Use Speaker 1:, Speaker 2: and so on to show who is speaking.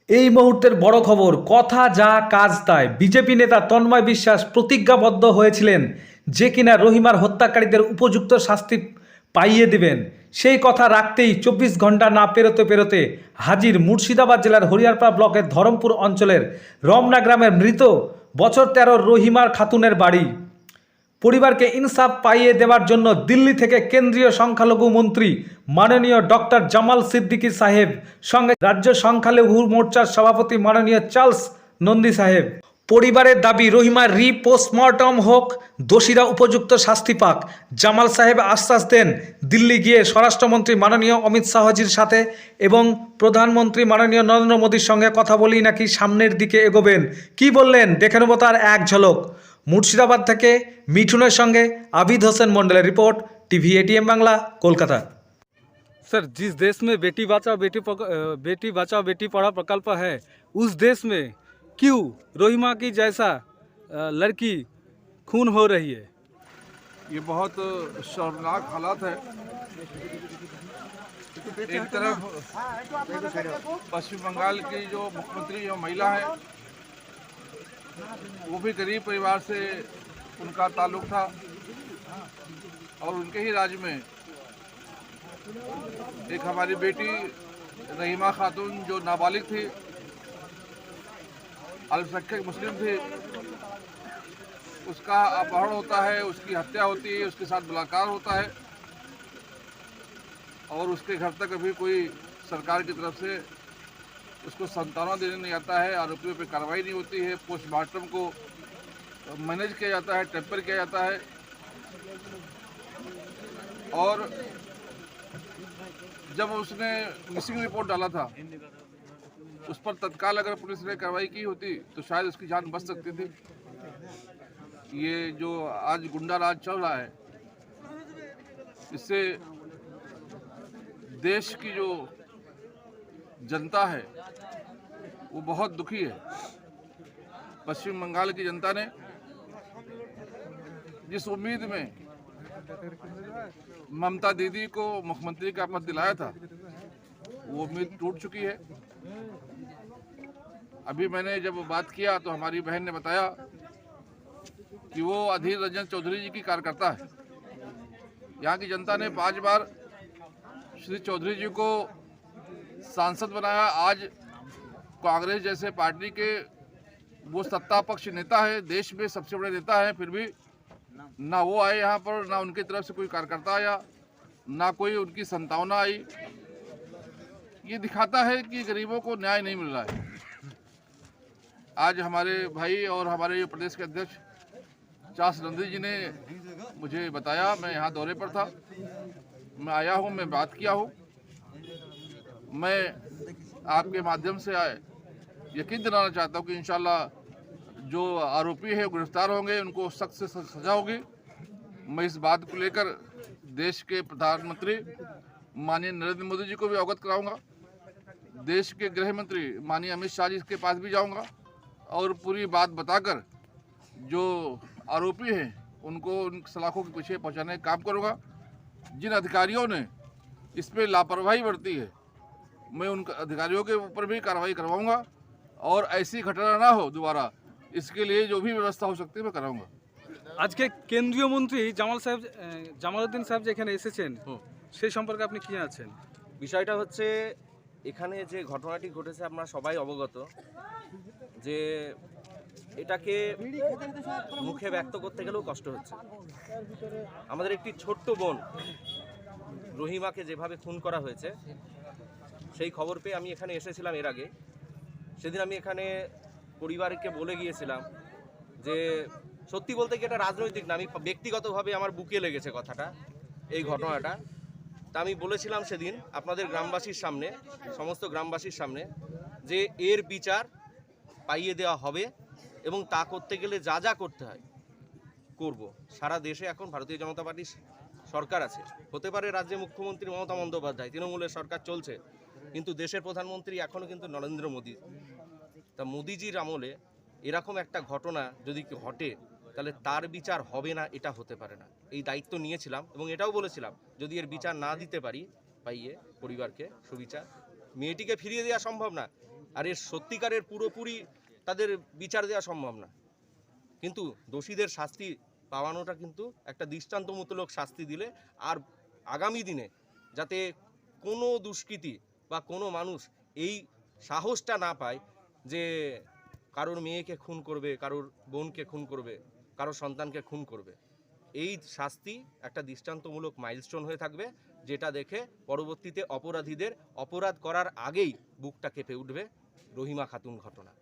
Speaker 1: এই মুহূর্তের বড় খবর, কথা যা কাজ তাই। বিজেপি নেতা তন্ময় বিশ্বাস প্রতিজ্ঞাবদ্ধ হয়েছিলেন যে কিনা রহিমার হত্যাকারীদের উপযুক্ত শাস্তি পাইয়ে দেবেন। সেই কথা রাখতেই 24 ঘন্টা না পেরোতে হাজির মুর্শিদাবাদ জেলার হরিয়ারপাড়া ব্লকের ধরমপুর অঞ্চলের রমনা গ্রামের মৃত বছর 13 রহিমার খাতুনের বাড়ি। পরিবারকে ইনসাফ পাইয়ে দেওয়ার জন্য দিল্লি থেকে কেন্দ্রীয় সংখ্যালঘু মন্ত্রী মাননীয় ডক্টর জামাল সিদ্দিকী সাহেব সঙ্গে রাজ্য সংখ্যালঘু মোর্চার সভাপতি মাননীয় চার্লস নন্দী সাহেব। পরিবারের দাবি রহিমার পোস্টমর্টম হোক, দোষীরা উপযুক্ত শাস্তি পাক। জামাল সাহেব আশ্বাস দেন দিল্লি গিয়ে স্বরাষ্ট্রমন্ত্রী মাননীয় অমিত শাহজির সাথে এবং প্রধানমন্ত্রী মাননীয় নরেন্দ্র মোদীর সঙ্গে কথা বলেই নাকি সামনের দিকে এগোবেন। কি বললেন দেখে নেব তার এক ঝলক। মুর্শিদাবাদ থেকে মিঠুনের সঙ্গে আবিদ হোসেন মন্ডলের report, TV ATM Bangla, Kolkata. Sir, जिस देश में बेटी बचाओ बेटी पढ़ाओ प्रकल्प है, उस देश में क्यों रोहिमा की जैसा लड़की खून हो रही है?
Speaker 2: ये बहुत शर्मनाक हालात है। एक तरफ पश्चिम बंगाल की जो मुख्यमंत्री जो महिला है, वो भी गरीब परिवार से उनका ताल्लुक था और उनके ही राज्य में एक हमारी बेटी रहीमा खातून जो नाबालिग थी, अल्पसंख्यक मुस्लिम थी, उसका अपहरण होता है, उसकी हत्या होती है, उसके साथ बलात्कार होता है और उसके घर तक अभी कोई सरकार की तरफ से उसको सांत्वना देने नहीं आता है। आरोपियों पे कार्रवाई नहीं होती है, पोस्टमार्टम को मैनेज किया जाता है, टेम्पर किया जाता है और जब उसने मिसिंग रिपोर्ट डाला था उस पर तत्काल अगर पुलिस ने कार्रवाई की होती तो शायद उसकी जान बच सकती थी। ये जो आज गुंडा राज चल रहा है, इससे देश की जो जनता है वो बहुत दुखी है। पश्चिम बंगाल की जनता ने जिस उम्मीद में ममता दीदी को मुख्यमंत्री का पद दिलाया था, वो उम्मीद टूट चुकी है। अभी मैंने जब बात किया तो हमारी बहन ने बताया कि वो अधीर रंजन चौधरी जी की कार्यकर्ता है। यहाँ की जनता ने 5 बार श्री चौधरी जी को सांसद बनाया। आज कांग्रेस जैसे पार्टी के वो सत्ता पक्ष नेता है, देश में सबसे बड़े नेता है, फिर भी ना वो आए यहाँ पर, ना उनकी तरफ से कोई कार्यकर्ता आया, ना कोई उनकी संतावना आई। ये दिखाता है कि गरीबों को न्याय नहीं मिल रहा है। आज हमारे भाई और हमारे प्रदेश के अध्यक्ष चार्ल्स नंदी जी ने मुझे बताया, मैं यहाँ दौरे पर था, मैं आया हूँ, मैं बात किया हूँ। मैं आपके माध्यम से यकीन दिलाना चाहता हूँ कि इंशाल्लाह जो आरोपी है गिरफ्तार होंगे, उनको सख्त से सजा होगी। मैं इस बात को लेकर देश के प्रधानमंत्री माननीय नरेंद्र मोदी जी को भी अवगत कराऊंगा, देश के गृह मंत्री माननीय अमित शाह जी के पास भी जाऊंगा और पूरी बात बताकर जो आरोपी हैं उनको उन सलाखों के पीछे पहुंचाने का काम करूंगा। जिन अधिकारियों ने इस पर लापरवाही बरती है, मैं उन अधिकारियों के ऊपर भी कार्रवाई करवाऊंगा और ऐसी घटना ना हो दोबारा, इसके लिए जो भी व्यवस्था हो सकती है मैं कराऊंगा।
Speaker 1: आज के केंद्रीय मंत्री জামালউদ্দিন সাহেব যেখানে এসেছেন, সেই সম্পর্কে আপনি কি জানাচ্ছেন?
Speaker 3: বিষয়টা হচ্ছে এখানে যে ঘটনাটি ঘটেছে আপনারা সবাই অবগত, যে এটাকে মুখে ব্যক্ত করতে গেলেও কষ্ট হচ্ছে। আমাদের একটি ছোট্ট বোন রহিমাকে যেভাবে খুন করা হয়েছে সেই খবর পেয়ে আমি এখানে এসেছিলাম এর আগে। সেদিন আমি এখানে পরিবারকে বলে গিয়েছিলাম যে সত্যি বলতে কি এটা রাজনৈতিক না, আমি ব্যক্তিগতভাবে আমার বুকে লেগেছে কথাটা, এই ঘটনাটা। তা আমি বলেছিলাম সেদিন আপনাদের গ্রামবাসীর সামনে, সমস্ত গ্রামবাসীর সামনে, যে এর বিচার পাইয়ে দেওয়া হবে এবং তা করতে গেলে যা যা করতে হয় করব। সারা দেশে এখন ভারতীয় জনতা পার্টির সরকার আছে, হতে পারে রাজ্যে মুখ্যমন্ত্রী মমতা বন্দ্যোপাধ্যায়, তৃণমূলের সরকার চলছে, কিন্তু দেশের প্রধানমন্ত্রী এখনও কিন্তু নরেন্দ্র মোদী। তা মোদিজির আমলে এরকম একটা ঘটনা যদি ঘটে তাহলে তার বিচার হবে না, এটা হতে পারে না। এই দায়িত্ব নিয়েছিলাম এবং এটাও বলেছিলাম যদি এর বিচার না দিতে পারি পাইয়ে পরিবারকে সুবিচার, মেয়েটিকে ফিরিয়ে দেওয়া সম্ভব না, আর এর সত্যিকারের পুরোপুরি তাদের বিচার দেওয়া সম্ভব না, কিন্তু দোষীদের শাস্তি পাওয়ানোটা কিন্তু একটা দৃষ্টান্তমূলক শাস্তি দিলে আর আগামী দিনে যাতে কোনো দুষ্কৃতী বা কোনো মানুষ এই সাহসটা না পায় যে কারোর মেয়েকে খুন করবে, কারোর বোনকে খুন করবে, কারোর সন্তানকে খুন করবে। এই শাস্তি একটা দৃষ্টান্তমূলক মাইলস্টোন হয়ে থাকবে, যেটা দেখে পরবর্তীতে অপরাধীদের অপরাধ করার আগেই বুকটা কেঁপে উঠবে রহিমা খাতুন ঘটনা।